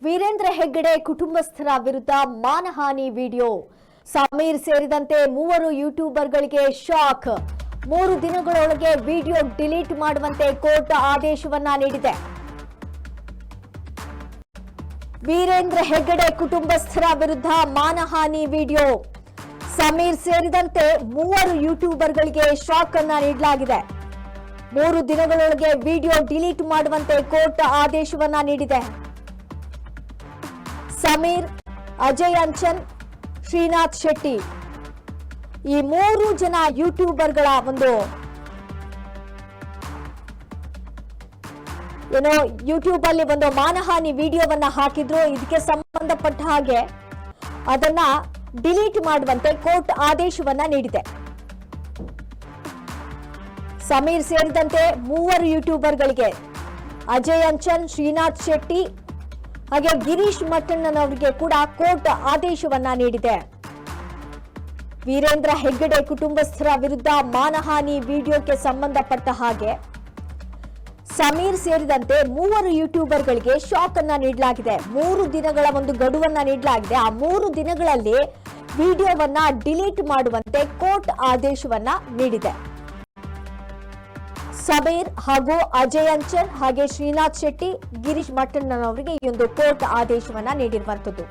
ವೀರೇಂದ್ರ ಹೆಗ್ಗಡೆ ಕುಟುಂಬಸ್ಥರ ವಿರುದ್ಧ ಮಾನಹಾನಿ ವಿಡಿಯೋ. ಸಮೀರ್ ಸೇರಿದಂತೆ 3 ಯೂಟ್ಯೂಬರ್ಗಳಿಗೆ ಶಾಕ್. 3 ದಿನಗಳೊಳಗೆ ವಿಡಿಯೋ ಡಿಲೀಟ್ ಮಾಡುವಂತೆ ಕೋರ್ಟ್ ಆದೇಶವನ್ನ ನೀಡಿದೆ. ವೀರೇಂದ್ರ ಹೆಗ್ಗಡೆ ಕುಟುಂಬಸ್ಥರ ವಿರುದ್ಧ ಮಾನಹಾನಿ ವಿಡಿಯೋ. ಸಮೀರ್ ಸೇರಿದಂತೆ 3 ಯೂಟ್ಯೂಬರ್ಗಳಿಗೆ ಶಾಕ್ ಅನ್ನ ನೀಡಲಾಗಿದೆ. 3 ದಿನಗಳೊಳಗೆ ವಿಡಿಯೋ ಡಿಲೀಟ್ ಮಾಡುವಂತೆ ಕೋರ್ಟ್ ಆದೇಶವನ್ನ ನೀಡಿದೆ. ಸಮೀರ್, ಅಜಯ್ ಅಂಚನ್, ಶ್ರೀನಾಥ್ ಶೆಟ್ಟಿ ಈ 3 ಜನ ಯೂಟ್ಯೂಬರ್ಗಳ ಯೂಟ್ಯೂಬ್ ಅಲ್ಲಿ ಒಂದು ಮಾನಹಾನಿ ವಿಡಿಯೋವನ್ನ ಹಾಕಿದ್ರು. ಇದಕ್ಕೆ ಸಂಬಂಧಪಟ್ಟ ಹಾಗೆ ಅದನ್ನ ಡಿಲೀಟ್ ಮಾಡುವಂತೆ ಕೋರ್ಟ್ ಆದೇಶವನ್ನ ನೀಡಿದೆ. ಸಮೀರ್ ಸೇರಿದಂತೆ 3 ಯೂಟ್ಯೂಬರ್ಗಳಿಗೆ ಅಜಯ್ ಅಂಚನ್, ಶ್ರೀನಾಥ್ ಶೆಟ್ಟಿ ಹಾಗೆ ಗಿರೀಶ್ ಮಟ್ಟಣ್ಣನವರಿಗೆ ಕೂಡ ಕೋರ್ಟ್ ಆದೇಶವನ್ನ ನೀಡಿದೆ. ವೀರೇಂದ್ರ ಹೆಗ್ಗಡೆ ಕುಟುಂಬಸ್ಥರ ವಿರುದ್ಧ ಮಾನಹಾನಿ ವಿಡಿಯೋಕ್ಕೆ ಸಂಬಂಧಪಟ್ಟ ಹಾಗೆ ಸಮೀರ್ ಸೇರಿದಂತೆ 3 ಯೂಟ್ಯೂಬರ್ಗಳಿಗೆ ಶಾಕ್ ಅನ್ನ ನೀಡಲಾಗಿದೆ. 3 ದಿನಗಳ ಒಂದು ಗಡುವನ್ನ ನೀಡಲಾಗಿದೆ. ಆ 3 ದಿನಗಳಲ್ಲಿ ವಿಡಿಯೋವನ್ನ ಡಿಲೀಟ್ ಮಾಡುವಂತೆ ಕೋರ್ಟ್ ಆದೇಶವನ್ನ ನೀಡಿದೆ. ಸಮೀರ್ ಹಾಗೂ ಅಜಯ್ ಅಂಚನ್ ಹಾಗೆ ಶ್ರೀನಾಥ್ ಶೆಟ್ಟಿ, ಗಿರೀಶ್ ಮಟ್ಟಣ್ಣನವರಿಗೆ ಈ ಒಂದು ಕೋರ್ಟ್ ಆದೇಶವನ್ನ ನೀಡಿರುವಂತದ್ದು.